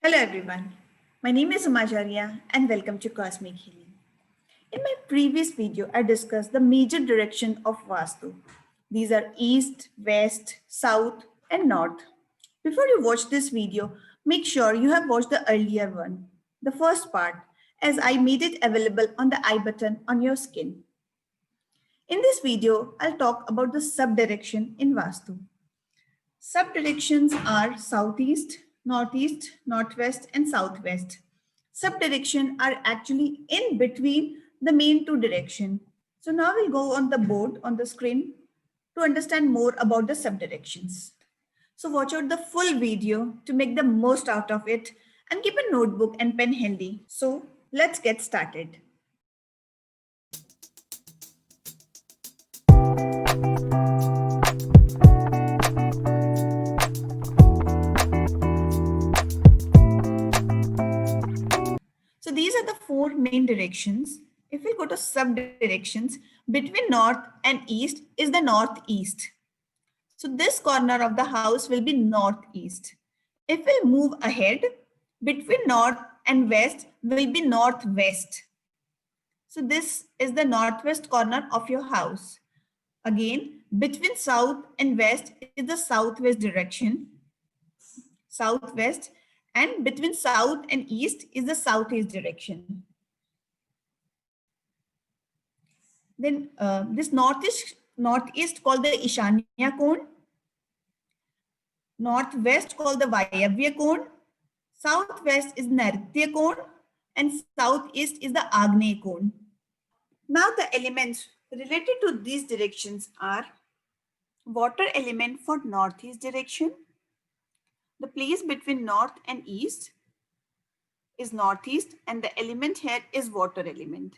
Hello everyone, my name is Jaria and welcome to Cosmic Healing. In my previous video, I discussed the major direction of Vastu. These are East, West, South and North. Before you watch this video, make sure you have watched the earlier one, the first part, as I made it available on the I button on your screen. In this video, I'll talk about the subdirection in Vastu. Subdirections are southeast, northeast, northwest, and southwest. Subdirection are actually in between the main two directions. So now we'll go on the board on the screen to understand more about the subdirections. So watch out the full video to make the most out of it and keep a notebook and pen handy. So let's get started. So these are the four main directions. If we go to subdirections, between north and east is the northeast. So this corner of the house will be northeast. If we move ahead, between north and west will be northwest. So this is the northwest corner of your house. Again, between south and west is the southwest direction. Southwest, and between south and east is the southeast direction. Then this northeast called the Ishanya cone, northwest called the Vayavya cone, southwest is Naritya cone, and southeast is the Agneya cone. Now the elements related to these directions are water element for northeast direction. The place between north and east is northeast, and the element here is water element.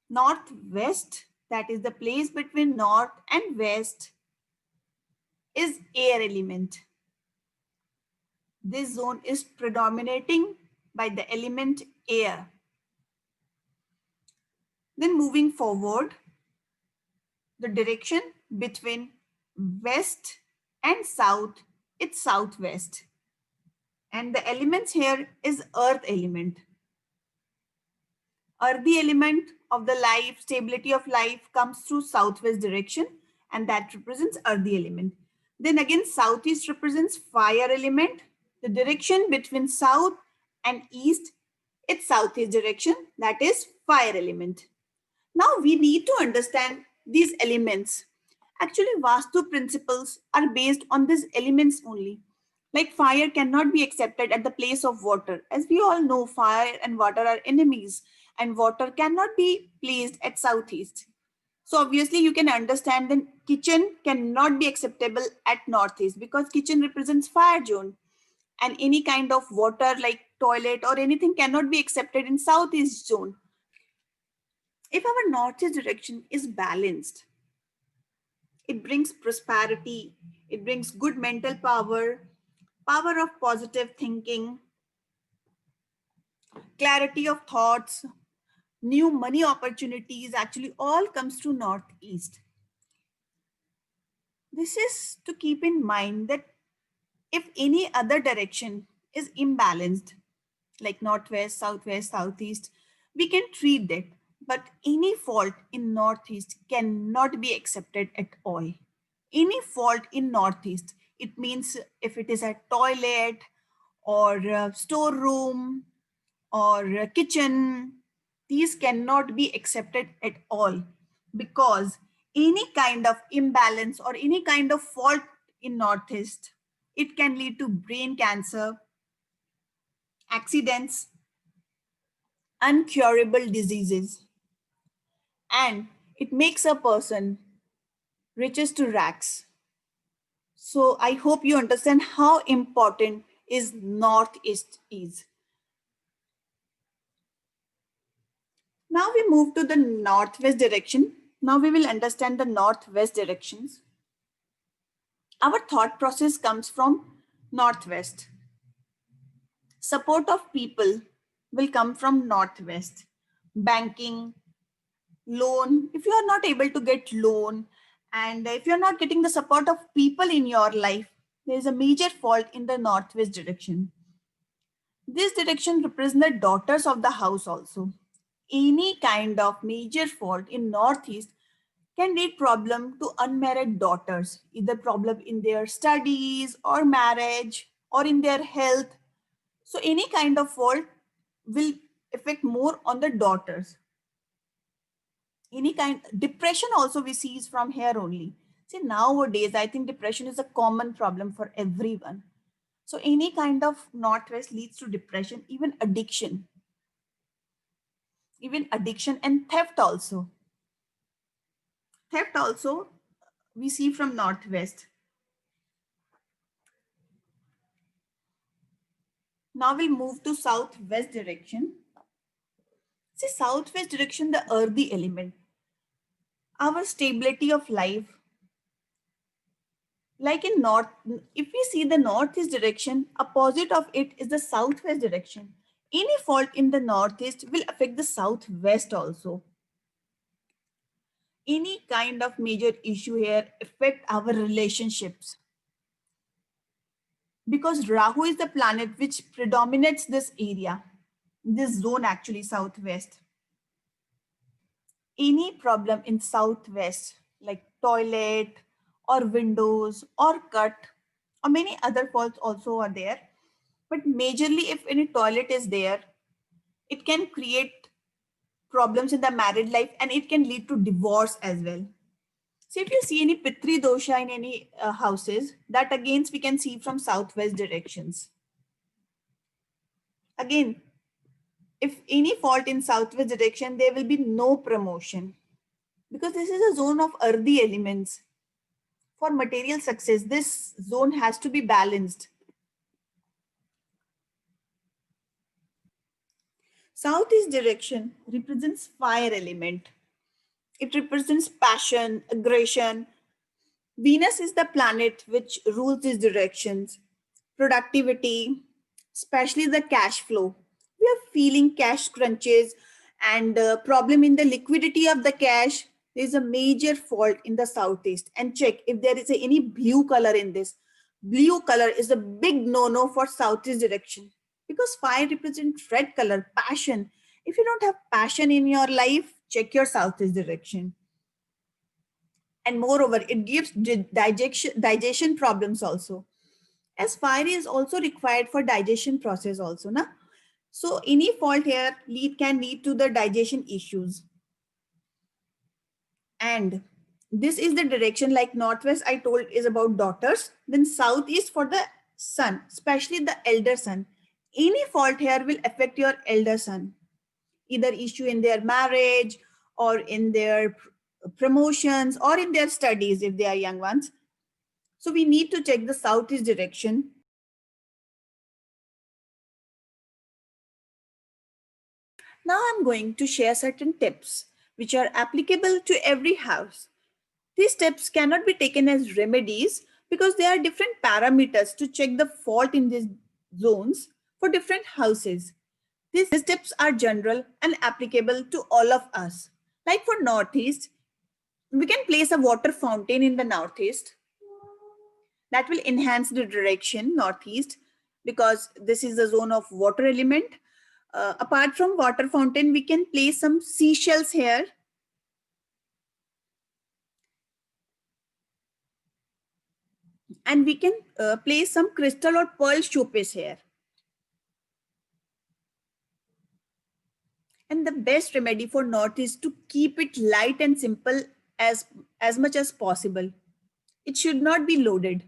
Northwest, that is the place between north and west, is air element. This zone is predominating by the element air. Then moving forward, the direction between west and south, it's southwest. And the elements here is earth element. Earthy element of the life, stability of life comes through southwest direction, and that represents earthy element. Then again, southeast represents fire element. The direction between south and east, it's southeast direction, that is fire element. Now we need to understand these elements. Actually, Vastu principles are based on these elements only. Like fire cannot be accepted at the place of water. As we all know, fire and water are enemies, and water cannot be placed at southeast. So obviously you can understand that kitchen cannot be acceptable at northeast because kitchen represents fire zone, and any kind of water like toilet or anything cannot be accepted in southeast zone. If our northeast direction is balanced, it brings prosperity, it brings good mental power, power of positive thinking, clarity of thoughts, new money opportunities, actually all comes through northeast. This is to keep in mind that if any other direction is imbalanced, like northwest, southwest, southeast, we can treat that. But any fault in northeast cannot be accepted at all. Any fault in northeast, it means if it is a toilet or a storeroom or a kitchen, these cannot be accepted at all, because any kind of imbalance or any kind of fault in northeast, it can lead to brain cancer, accidents, uncurable diseases, and it makes a person riches to rags. So I hope you understand how important is northeast is. Now we move to the northwest direction. Now we will understand the northwest directions. Our thought process comes from northwest. Support of people will come from northwest. Banking, loan, if you are not able to get loan, and if you're not getting the support of people in your life, there is a major fault in the northwest direction. This direction represents the daughters of the house also. Any kind of major fault in northeast can lead problem to unmarried daughters, either problem in their studies or marriage or in their health. So any kind of fault will affect more on the daughters. Any kind depression also we see is from here only. See, nowadays I think depression is a common problem for everyone. So any kind of northwest leads to depression, even addiction and theft also. Theft also we see from northwest. Now we'll move to southwest direction. See, southwest direction, the earthy element, our stability of life. Like in north, if we see the northeast direction, opposite of it is the southwest direction. Any fault in the northeast will affect the southwest also. Any kind of major issue here affect our relationships. Because Rahu is the planet which predominates this area, this zone actually southwest. Any problem in southwest like toilet or windows or cut or many other faults also are there, but majorly if any toilet is there, it can create problems in the married life and it can lead to divorce as well. So if you see any pitri dosha in any houses, that again we can see from southwest directions. Again, if any fault in southwest direction, there will be no promotion because this is a zone of earthy elements. For material success, this zone has to be balanced. Southeast direction represents fire element. It represents passion, aggression. Venus is the planet which rules these directions. Productivity, especially the cash flow. We are feeling cash crunches and problem in the liquidity of the cash. There is a major fault in the southeast. And check if there is any blue color in this. Blue color is a big no-no for southeast direction because fire represents red color, passion. If you don't have passion in your life, check your southeast direction. And moreover, it gives digestion problems also, as fire is also required for digestion process also, na? So any fault here can lead to the digestion issues. And this is the direction, like northwest I told is about daughters, then southeast for the son, especially the elder son. Any fault here will affect your elder son, either issue in their marriage or in their promotions or in their studies if they are young ones. So we need to check the southeast direction. Now I'm going to share certain tips which are applicable to every house. These tips cannot be taken as remedies because there are different parameters to check the fault in these zones for different houses. These tips are general and applicable to all of us. Like for Northeast, we can place a water fountain in the Northeast. That will enhance the direction Northeast because this is the zone of water element. Apart from water fountain, we can place some seashells here. And we can place some crystal or pearl showpiece here. And the best remedy for north is to keep it light and simple as much as possible. It should not be loaded.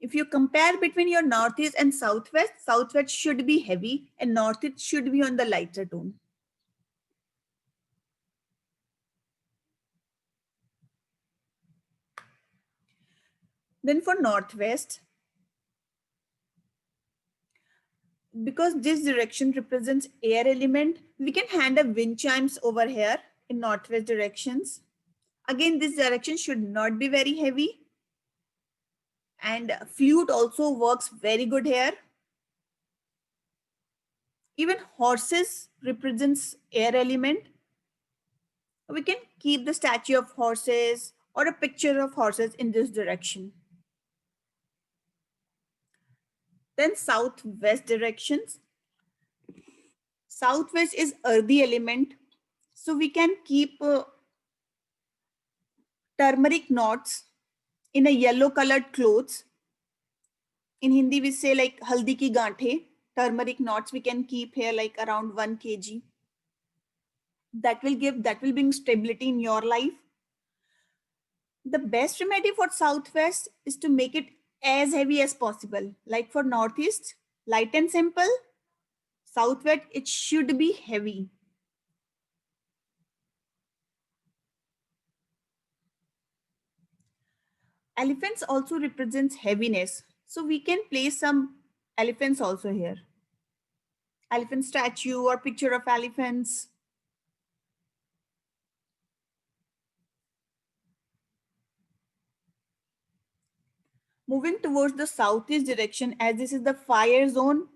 If you compare between your northeast and southwest, southwest should be heavy and northeast should be on the lighter tone. Then for northwest, because this direction represents air element, we can hand a wind chimes over here in northwest directions. Again, this direction should not be very heavy. And flute also works very good here. Even horses represents air element. We can keep the statue of horses or a picture of horses in this direction. Then southwest directions. Southwest is earthy element. So we can keep turmeric knots in a yellow colored clothes. In Hindi, we say like haldi ki gaanthe. Turmeric knots we can keep here like around 1 kg. That will bring stability in your life. The best remedy for southwest is to make it as heavy as possible. Like for northeast, light and simple. Southwest, it should be heavy. Elephants also represents heaviness. So we can place some elephants also here. Elephant statue or picture of elephants. Moving towards the southeast direction, as this is the fire zone,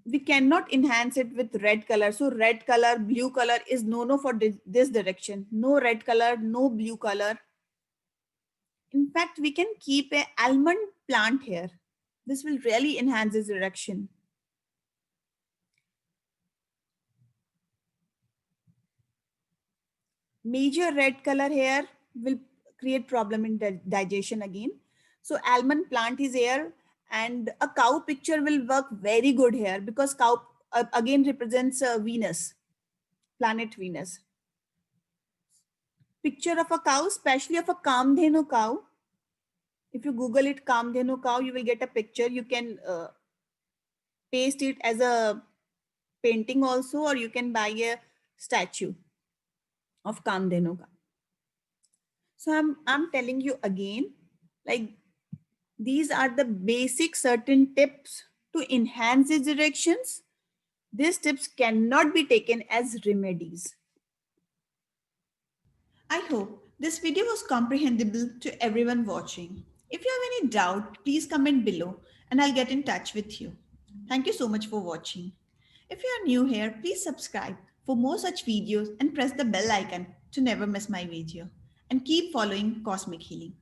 we cannot enhance it with red color. So red color, blue color is no for this direction. No red color, no blue color. In fact, we can keep a almond plant here. This will really enhance this direction. Major red color here will create problem in digestion again. So almond plant is here, and a cow picture will work very good here because cow again represents Venus, planet Venus. Picture of a cow, especially of a Kamdhenu cow. If you Google it, Kamdhenu cow, you will get a picture. You can paste it as a painting also, or you can buy a statue of Kamdhenu cow. So I'm telling you again, like these are the basic certain tips to enhance these directions. These tips cannot be taken as remedies. I hope this video was comprehensible to everyone watching. If you have any doubt, please comment below and I'll get in touch with you. Thank you so much for watching. If you are new here, please subscribe for more such videos and press the bell icon to never miss my video. And keep following Cosmic Healing.